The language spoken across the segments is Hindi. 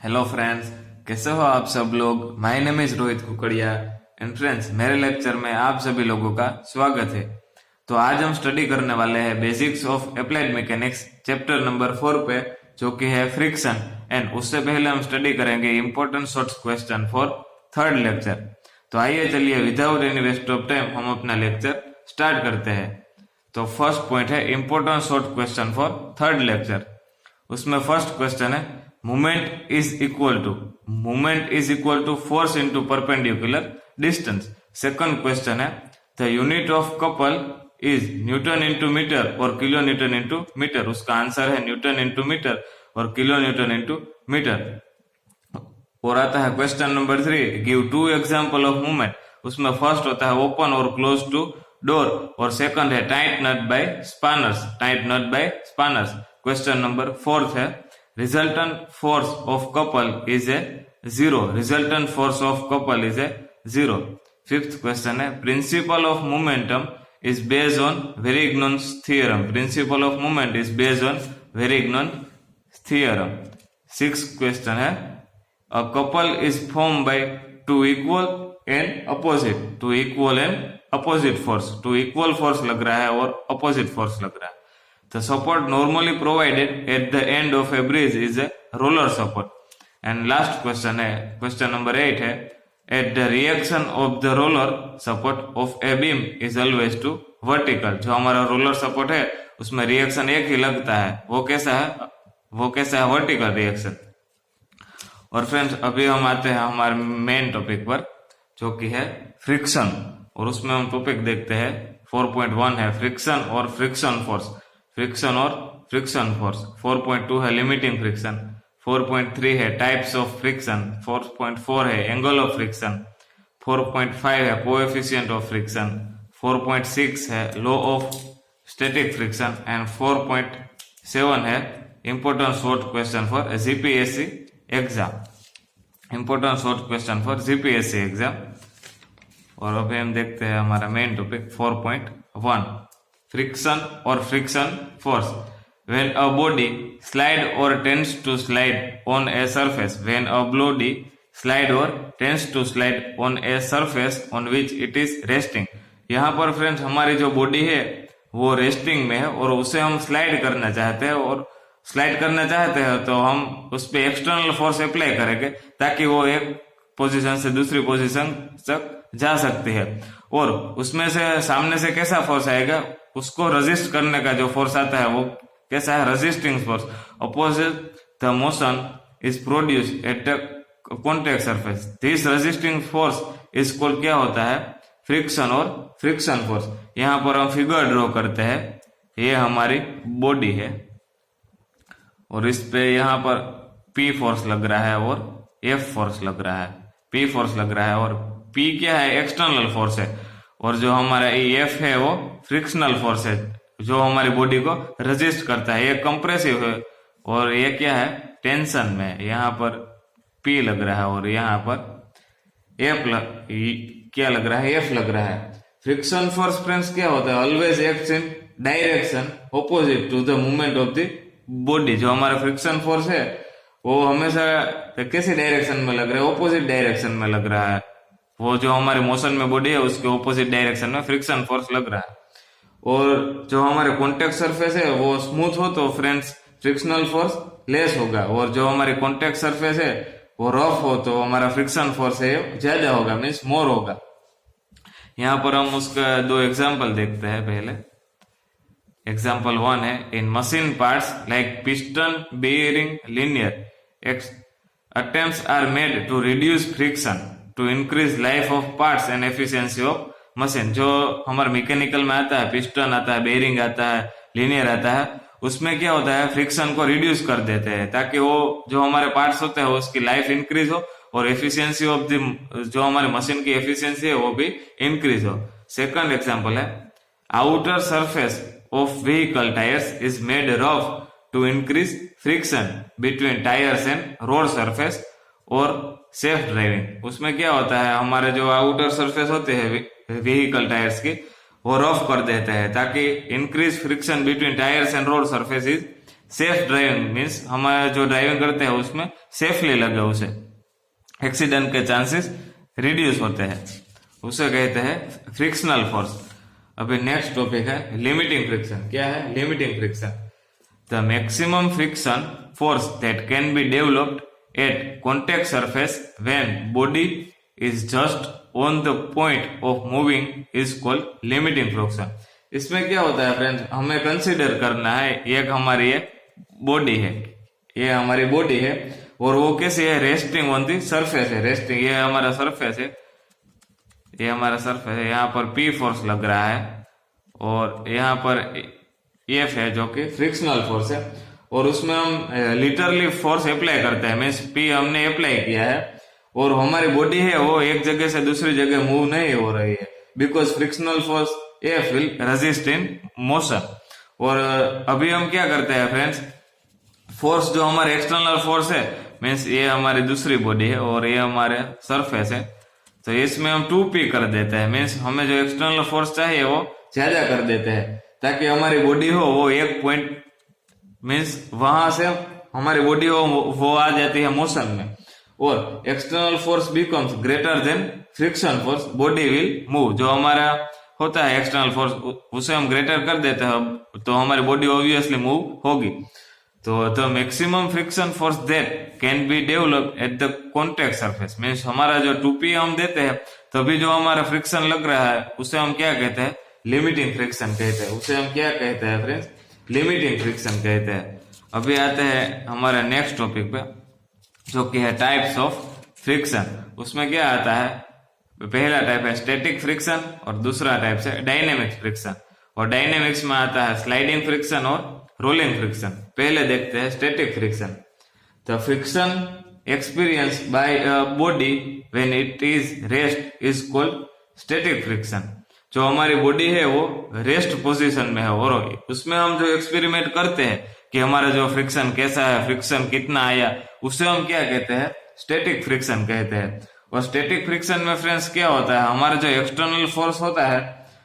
हेलो फ्रेंड्स, कैसे हो आप सब लोग। My name is Rohit Kukadiya and friends, मेरे लेक्चर में आप सभी लोगों का स्वागत है। तो आज हम स्टडी करने वाले हैं basics of applied mechanics chapter number 4 पे, जो कि है फ्रिक्शन। एंड उससे पहले हम स्टडी करेंगे important short question for third lecture. तो आइए चलिए without any waste of time हम अपना लेक्चर स्टार्ट करते हैं। तो फर्स्ट पॉइंट है important short question for third lecture. उसमें फर्स्ट क्वेश्चन है movement is equal to force into perpendicular distance. Second question है the unit of couple is newton into metre और किलो न्यूटन इंटू मीटर। उसका आंसर है न्यूटन इंटू मीटर और किलो न्यूटन इंटू मीटर। और आता है question number 3, give two example of movement. उसमें फर्स्ट होता है ओपन और क्लोज टू डोर और सेकंड है tight nut by spanners. Question number 4 है resultant force of couple is a zero। Fifth question है principle of momentum is based on Varignon's theorem. Six question है a couple is form by two equal and opposite force. Two equal force लग रहा है और अपोजिट फोर्स लग रहा है। The support normally provided at the end of a bridge is a roller support. And last question है क्वेश्चन नंबर 8 है at the reaction of the roller support of a beam is always to vertical। जो हमारा रोलर सपोर्ट है उसमें रिएक्शन एक ही लगता है, वो कैसा है वर्टिकल रिएक्शन। और फ्रेंड्स, अभी हम आते हैं हमारे मेन टॉपिक पर, जो कि है फ्रिक्शन। और उसमें हम टॉपिक देखते हैं 4.1 है फ्रिक्शन और फ्रिक्शन फोर्स। 4.2 है लिमिटिंग फ्रिक्शन। 4.3 है टाइप्स ऑफ फ्रिक्शन। 4.4 है एंगल ऑफ फ्रिक्शन। 4.5 है कोएफिशिएंट ऑफ फ्रिक्शन। 4.6 है law of static friction. And 4.7 है important short question for GPSC exam. और अभी हम देखते हैं हमारा मेन टॉपिक 4.1 फ्रिक्शन और friction force. When a body slide or tends to slide on a surface on a surface on which it is resting। यहाँ पर फ्रेंड्स हमारी जो बॉडी है वो रेस्टिंग में है और उसे हम स्लाइड करना चाहते हैं तो हम उस पर एक्सटर्नल फोर्स अप्लाई करेंगे ताकि वो एक पोजीशन से दूसरी पोजीशन तक जा सकती है। और उसमें से सामने से कैसा फोर्स आएगा, उसको रेजिस्ट करने का जो फोर्स आता है वो कैसा है, resisting force. Opposite the motion is produce at contact surface. This resisting force is called क्या होता है, फ्रिक्शन और फ्रिक्शन फोर्स। यहाँ पर हम फिगर ड्रॉ करते हैं, ये हमारी बॉडी है और इस पे यहाँ पर P फोर्स लग रहा है और F फोर्स लग रहा है। P फोर्स लग रहा है और P क्या है, एक्सटर्नल फोर्स है। और जो हमारा F है वो फ्रिक्शनल फोर्स है, जो हमारी बॉडी को रेजिस्ट करता है। ये कंप्रेसिव है और ये क्या है, टेंशन में। यहाँ पर P लग रहा है और यहाँ पर क्या लग रहा है, F लग रहा है। फ्रिक्शन फोर्स फ्रेंड्स क्या होता है, always acts in direction opposite to the movement of the body. जो हमारा फ्रिक्शन फोर्स है वो हमेशा कैसे डायरेक्शन में लग रहा है, ऑपोजिट डायरेक्शन में लग रहा है। वो जो हमारे मोशन में बॉडी है उसके ऑपोजिट डायरेक्शन में फ्रिक्शन फोर्स लग रहा है। और जो हमारे कॉन्टेक्ट सरफेस है वो स्मूथ हो तो फ्रेंड्स फ्रिक्शनल फोर्स लेस होगा, और जो हमारी कॉन्टेक्ट सरफेस है वो रफ हो तो हमारा फ्रिक्शन फोर्स है ज्यादा होगा, मीन्स मोर होगा। यहाँ पर हम उसका दो एग्जाम्पल देखते हैं। पहले एग्जाम्पल 1 है in machine parts like piston, bearing, linear attempts are made to reduce friction to increase life of parts and efficiency of machine। जो हमारे मैकेनिकल में आता है, पिस्टन आता है, बेयरिंग आता है, लीनियर आता है, उसमें क्या होता है, फ्रिक्शन को रिड्यूस कर देते हैं ताकि वो जो हमारे पार्ट्स होते हैं उसकी लाइफ इंक्रीज हो और एफिशिएंसी ऑफ द जो हमारे मशीन की एफिशिएंसी है वो भी इंक्रीज हो। सेकंड एग्जांपल है outer surface of vehicle tyres is made rough to increase friction between tires and road surface और सेफ ड्राइविंग। उसमें क्या होता है, हमारे जो आउटर सरफेस होते हैं व्हीकल टायर्स की वो रफ कर देते हैं ताकि increase friction between tyres and road surface is safe driving means हमारे जो ड्राइविंग करते हैं उसमें सेफली लगे, उसे एक्सीडेंट के चांसेस रिड्यूस होते हैं, उसे कहते हैं फ्रिक्शनल फोर्स। अभी नेक्स्ट टॉपिक है लिमिटिंग फ्रिक्शन। क्या है limiting friction? The maximum friction force that can be developed at contact surface when body is just on the point of moving is called limiting friction। इसमें क्या होता है फ्रेंड्स, हमें कंसीडर करना है एक हमारी एक बॉडी है, ये हमारी बॉडी है और वो कैसे है, रेस्टिंग ऑन दी सरफेस है, रेस्टिंग, ये हमारा सरफेस है, ये हमारा सरफेस है, यहाँ पर P फोर्स लग रहा है और यहाँ पर F है जो कि फ्रिक्शनल फोर्स है और उसमें हम लिटरली फोर्स अप्लाई करते हैं, मीन्स P हमने अप्लाई किया है और हमारी बॉडी है वो एक जगह से दूसरी जगह मूव नहीं हो रही है, because frictional force F will resist in motion. और अभी हम क्या करते हैं फ्रेंड्स, फोर्स जो हमारे एक्सटर्नल फोर्स है, मीन्स ये हमारी दूसरी बॉडी है और ये हमारे सरफेस है, तो इसमें हम 2P कर देते हैं, मीन्स हमें जो एक्सटर्नल फोर्स चाहिए वो ज्यादा कर देते हैं ताकि हमारी बॉडी हो वो एक पॉइंट, मीन्स वहां से हमारी बॉडी हो वो आ जाती है मोशन में और external force becomes greater than friction force, body will move. जो हमारा होता है एक्सटर्नल फोर्स उसे हम ग्रेटर कर देते हैं तो हमारी बॉडी ऑब्वियसली मूव होगी। तो the maximum friction force that can be develop at the contact surface, means हमारा जो 2P हम देते हैं तभी जो हमारा फ्रिक्शन लग रहा है उसे हम क्या कहते हैं, लिमिटिंग फ्रिक्शन कहते हैं, उसे हम क्या कहते हैं फ्रेंड्स, लिमिटिंग फ्रिक्शन कहते हैं। अभी आते हैं हमारे नेक्स्ट टॉपिक पे जो कि है टाइप्स ऑफ फ्रिक्शन। उसमें क्या आता है, पहला टाइप है स्टैटिक फ्रिक्शन और दूसरा टाइप है डायनेमिक फ्रिक्शन। और डायनेमिक्स में आता है स्लाइडिंग फ्रिक्शन और रोलिंग फ्रिक्शन। पहले देखते हैं static friction. The friction experience by a body when it is rest is called static friction. जो हमारी बॉडी है वो रेस्ट पोजीशन में है और उसमें हम जो एक्सपेरिमेंट करते हैं कि हमारा जो फ्रिक्शन कैसा है, फ्रिक्शन कितना आया, उसे हम क्या कहते हैं, स्टैटिक फ्रिक्शन कहते हैं। और स्टैटिक फ्रिक्शन में फ्रेंड्स क्या होता है, हमारा जो एक्सटर्नल फोर्स होता है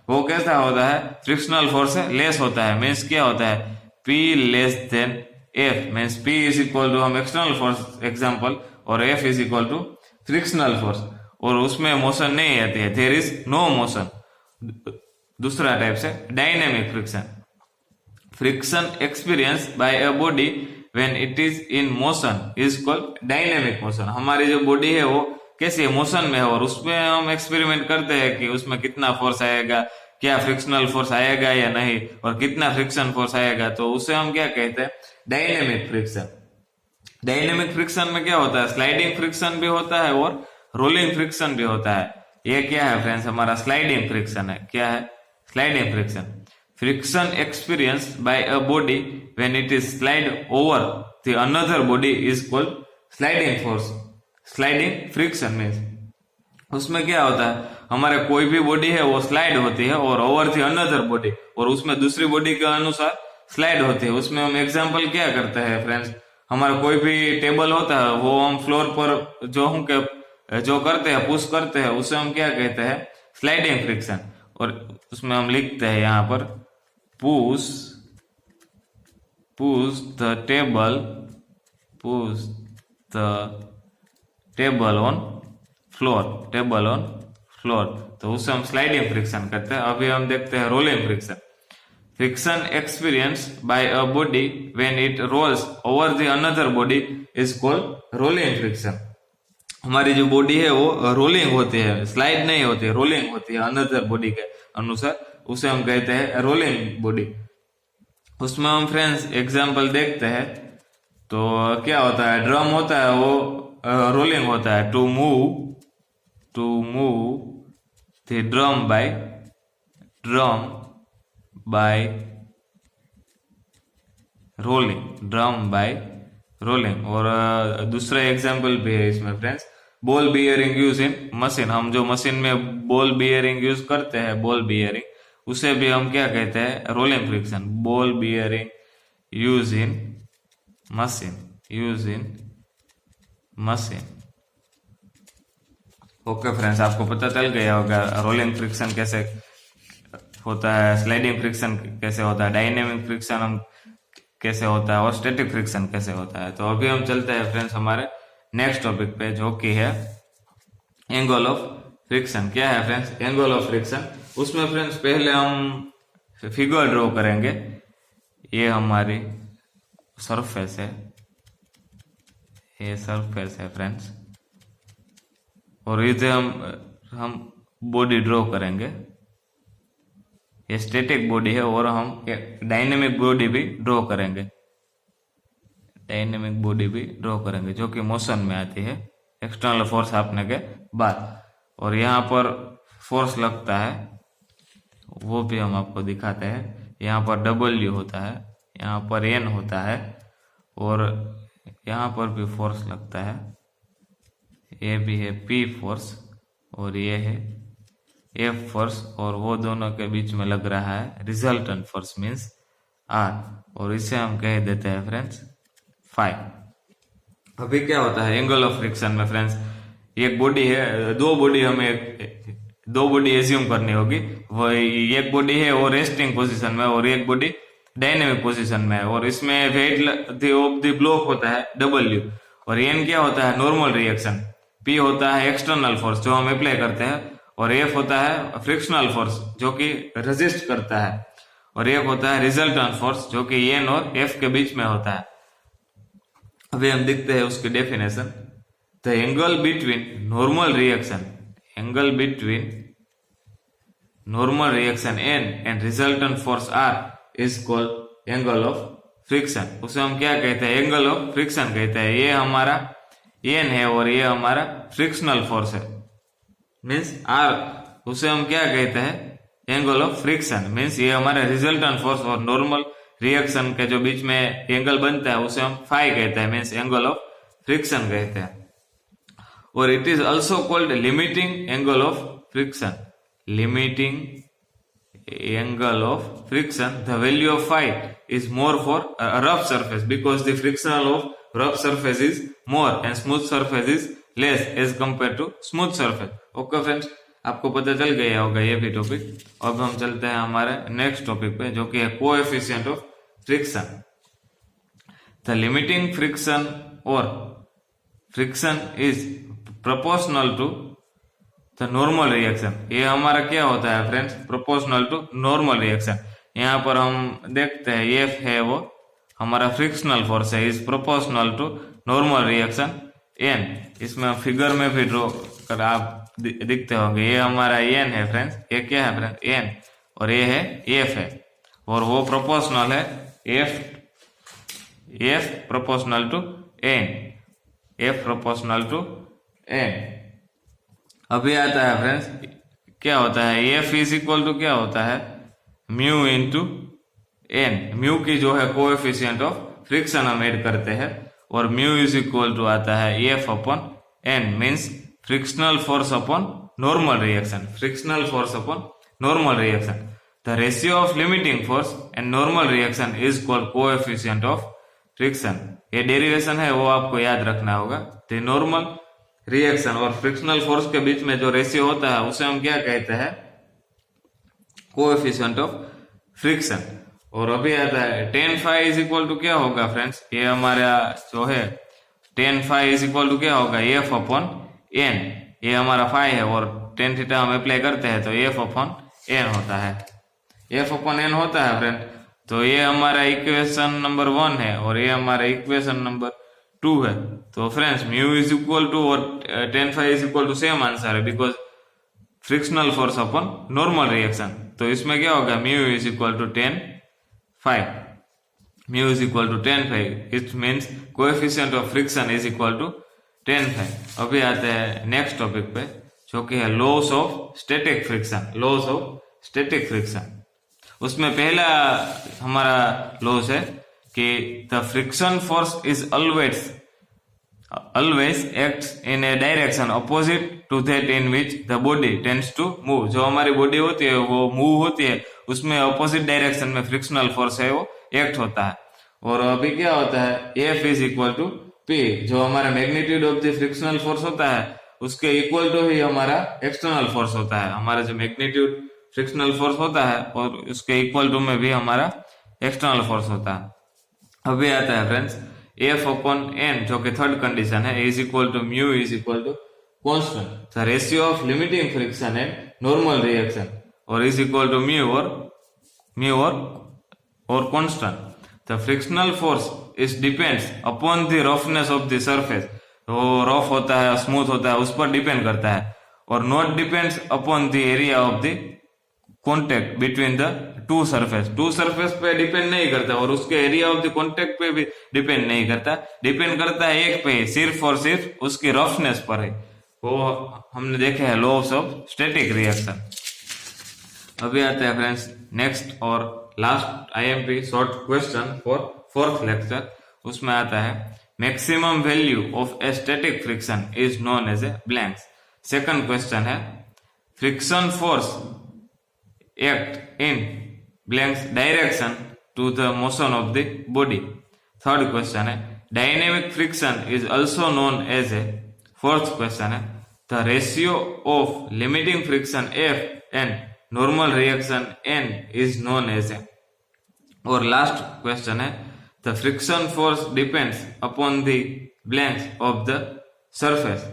वो कैसा होता है, फ्रिक्शनल फोर्स से लेस होता है, मीन्स क्या होता है, P less than F, means P is equal to हम एक्सटर्नल फोर्स एग्जाम्पल और F is equal to frictional force और उसमें मोशन नहीं आती है, देयर इज नो मोशन। दूसरा टाइप से dynamic friction. Friction experience by a body when it is in motion is called dynamic motion. हमारी जो बॉडी है वो कैसे मोशन में है और उसमें हम एक्सपेरिमेंट करते हैं कि उसमें कितना फोर्स आएगा, क्या फ्रिक्शनल फोर्स आएगा या नहीं और कितना फ्रिक्शन फोर्स आएगा, तो उसे हम क्या कहते हैं, डायनेमिक फ्रिक्शन। डायनेमिक फ्रिक्शन में क्या होता है, स्लाइडिंग फ्रिक्शन भी होता है और रोलिंग फ्रिक्शन भी होता है। ये क्या है फ्रेंड्स, हमारा स्लाइडिंग फ्रिक्शन है। क्या है sliding friction? Friction experience by a body when it is slide over the another body is called sliding force. Sliding friction means उसमें क्या होता है, हमारे कोई भी बॉडी है वो स्लाइड होती है और ओवर द अनदर बॉडी और उसमें दूसरी बॉडी के अनुसार स्लाइड होती है। उसमें हम एग्जांपल क्या करते हैं फ्रेंड्स, हमारा कोई भी टेबल होता है वो हम फ्लोर पर जो करते हैं, पुश करते हैं, उसे हम क्या कहते हैं, स्लाइडिंग फ्रिक्शन। और उसमें हम लिखते हैं यहाँ पर push the table on floor, तो उसे हम स्लाइडिंग फ्रिक्शन करते हैं। अभी हम देखते हैं rolling friction. Friction experience by a body when it rolls over the another body is called rolling friction. हमारी जो बॉडी है वो रोलिंग होती है, स्लाइड नहीं होती है, रोलिंग होती है अनदर बॉडी के अनुसार, उसे हम कहते हैं रोलिंग बॉडी। उसमें हम फ्रेंड्स एग्जांपल देखते हैं तो क्या होता है, ड्रम होता है वो रोलिंग होता है, to move the drum by rolling. और दूसरा एग्जांपल भी है इसमें friends, ball bearing use in machine. हम जो मशीन में बॉल बियरिंग यूज करते हैं, बॉल बियरिंग, उसे भी हम क्या कहते हैं, rolling friction. Ball bearing use in machine. Okay friends, आपको पता चल गया होगा रोलिंग फ्रिक्शन कैसे होता है, स्लाइडिंग फ्रिक्शन कैसे होता है, डायनेमिक फ्रिक्शन हम कैसे होता है और स्टैटिक फ्रिक्शन कैसे होता है। तो अभी हम चलते हैं फ्रेंड्स हमारे नेक्स्ट टॉपिक पे, जो कि है एंगल ऑफ फ्रिक्शन। क्या है फ्रेंड्स एंगल ऑफ फ्रिक्शन? उसमें फ्रेंड्स पहले हम फिगर ड्रॉ करेंगे। ये हमारी सरफेस है, ये सरफेस है फ्रेंड्स, और इसे हम बॉडी ड्रॉ करेंगे। ये स्टैटिक बॉडी है और हम एक डायनेमिक बॉडी भी ड्रॉ करेंगे, डायनेमिक बॉडी भी ड्रॉ करेंगे जो कि मोशन में आती है एक्सटर्नल फोर्स आपने के बाद। और यहाँ पर फोर्स लगता है वो भी हम आपको दिखाते हैं। यहाँ पर W होता है, यहाँ पर N होता है, और यहाँ पर भी फोर्स लगता है। ये भी है P फोर्स और ये है F फोर्स, और वो दोनों के बीच में लग रहा है रिजल्टेंट फोर्स मीन्स R, और इसे हम कह देते हैं फ्रेंड्स फाई। अभी क्या होता है एंगल ऑफ फ्रिक्शन में फ्रेंड्स, एक बॉडी है, दो बॉडी एज्यूम करनी होगी। वो एक बॉडी है वो रेस्टिंग पोजीशन में और एक बॉडी डायनेमिक पोजीशन में है, और इसमें वेट ऑफ द ब्लॉक होता है W, और N क्या होता है नॉर्मल रिएक्शन, P होता है एक्सटर्नल फोर्स जो हम अप्लाई करते हैं, और F होता है फ्रिक्शनल फोर्स जो कि रेजिस्ट करता है, और एक होता है रिजल्टेंट फोर्स जो कि N और F के बीच में होता है। अभी हम देखते हैं उसकी definition. The angle between normal reaction, angle between normal reaction N and resultant force R is called angle of friction. उसे हम क्या कहते हैं एंगल ऑफ फ्रिक्शन कहते हैं। ये हमारा N है और ये हमारा फ्रिक्शनल फोर्स है मीन्स R, उसे हम क्या कहते हैं एंगल ऑफ फ्रिक्शन मीन्स ये हमारा रिजल्टेंट फोर्स और नॉर्मल रिएक्शन के जो बीच में एंगल बनता है उसे हम फाई कहते हैं मीन्स एंगल ऑफ फ्रिक्शन कहते हैं। और it is also called limiting angle of friction, limiting angle of friction. The value of phi is more for rough surface because the frictional of rough surface is more and smooth surface is less as compare to smooth surface. Okay friends, आपको पता चल गया होगा ये भी टॉपिक। अब हम चलते हैं हमारे नेक्स्ट टॉपिक पे जो कि है coefficient of friction. The limiting friction और friction is proportional to the normal reaction. ये हमारा क्या होता है friends proportional to normal reaction. यहाँ पर हम देखते हैं F है वो हमारा फ्रिक्शनल फोर्स है, is proportional to normal reaction N। इसमें हम फिगर में भी ड्रॉ कर आप दिखते होंगे। ये हमारा N है फ्रेंड्स, ये क्या है फ्रेंड्स N, और ये है F है, और वो प्रोपोर्शनल है F proportional to N, F proportional to N। अभी आता है फ्रेंड्स क्या होता है F इज इक्वल टू क्या होता है म्यू इंटू N। म्यू की जो है कोएफिशिएंट ऑफ फ्रिक्शन हम ऐड करते हैं, और म्यू इज इक्वल टू आता है F upon N means frictional force upon normal reaction, frictional force upon normal reaction. The ratio of limiting force and normal reaction is called coefficient of friction. ये डेरिवेशन है वो आपको याद रखना होगा। द नॉर्मल रिएक्शन और फ्रिक्शनल फोर्स के बीच में जो रेशियो होता है उसे हम क्या कहते हैं कोएफिशिएंट ऑफ फ्रिक्शन। और अभी आता है tan phi is equal to क्या होगा फ्रेंड्स, ये हमारा जो है tan phi is equal to क्या होगा F अपॉन N। ये हमारा फाई है और tan थीटा हम अप्लाई करते हैं तो F अपॉन N होता है, F अपॉन N होता है फ्रेंड। तो ये हमारा इक्वेशन नंबर 1 है और ये हमारा इक्वेशन नंबर 2 है। तो friends mu is equal to और tan phi is equal to same answer है because frictional force upon normal reaction. तो इसमें क्या होगा mu is equal to tan phi, mu is equal to tan phi, it means coefficient of friction is equal to tan phi. अभी आते हैं नेक्स्ट टॉपिक पे जो कि है laws of static friction, laws of static friction. उसमें पहला हमारा लॉस है कि the friction force is always acts in a direction opposite to that in which the body tends to move। जो हमारी बॉडी होती है वो मूव होती है उसमें अपोजिट डायरेक्शन में फ्रिक्शनल फोर्स है वो एक्ट होता है। और अभी क्या होता है F is equal to P, जो हमारा magnitude of the frictional force होता है उसके इक्वल टू ही हमारा एक्सटर्नल फोर्स होता है। हमारा जो मैग्नीट्यूड फ्रिक्शनल फोर्स होता है और उसके इक्वल टू में भी हमारा एक्सटर्नल फोर्स होता है। अभी आता है फ्रेंड्स एफ अपॉन एन, जो कि थर्ड कंडीशन है, is equal to mu is equal to constant the ratio of limiting friction and normal reaction, और इज इक्वल टू म्यू और constant. The frictional force is depends upon the roughness of the surface, तो रफ होता है स्मूथ होता है उस पर डिपेंड करता है, और not depends upon the area of the contact between the two surface पे डिपेंड नहीं करता, और उसके एरिया ऑफ द कॉन्टेक्ट पे भी डिपेंड नहीं करता, डिपेंड करता है एक पे, सिर्फ और सिर्फ उसकी रफनेस पर है। वो हमने देखे हैं लॉस ऑफ स्टैटिक रिएक्शन। अभी आते हैं फ्रेंड्स नेक्स्ट और last IMP short question for fourth lecture. उसमें आता है maximum value of a static friction is known as a blanks. Second question है friction force act in blanks direction to the motion of the body. Third question है dynamic friction is also known as a. Fourth question है the ratio of limiting friction F and normal reaction N is known as ए। और लास्ट क्वेश्चन है the friction force depends upon the blanks of the surface.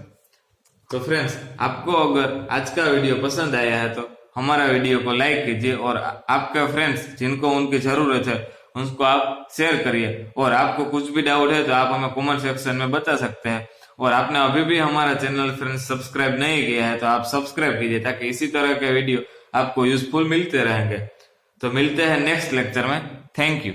तो फ्रेंड्स, आपको अगर आज का वीडियो पसंद आया है तो हमारा वीडियो को लाइक कीजिए, और आपके फ्रेंड्स जिनको उनकी जरूरत है उनको आप शेयर करिए, और आपको कुछ भी डाउट है तो आप हमें कमेंट सेक्शन में बता सकते हैं। और आपने अभी भी हमारा चैनल फ्रेंड्स सब्सक्राइब नहीं किया है तो आप सब्सक्राइब कीजिए, ताकि इसी तरह के वीडियो आपको यूजफुल मिलते रहेंगे। तो मिलते हैं नेक्स्ट लेक्चर में। Thank you.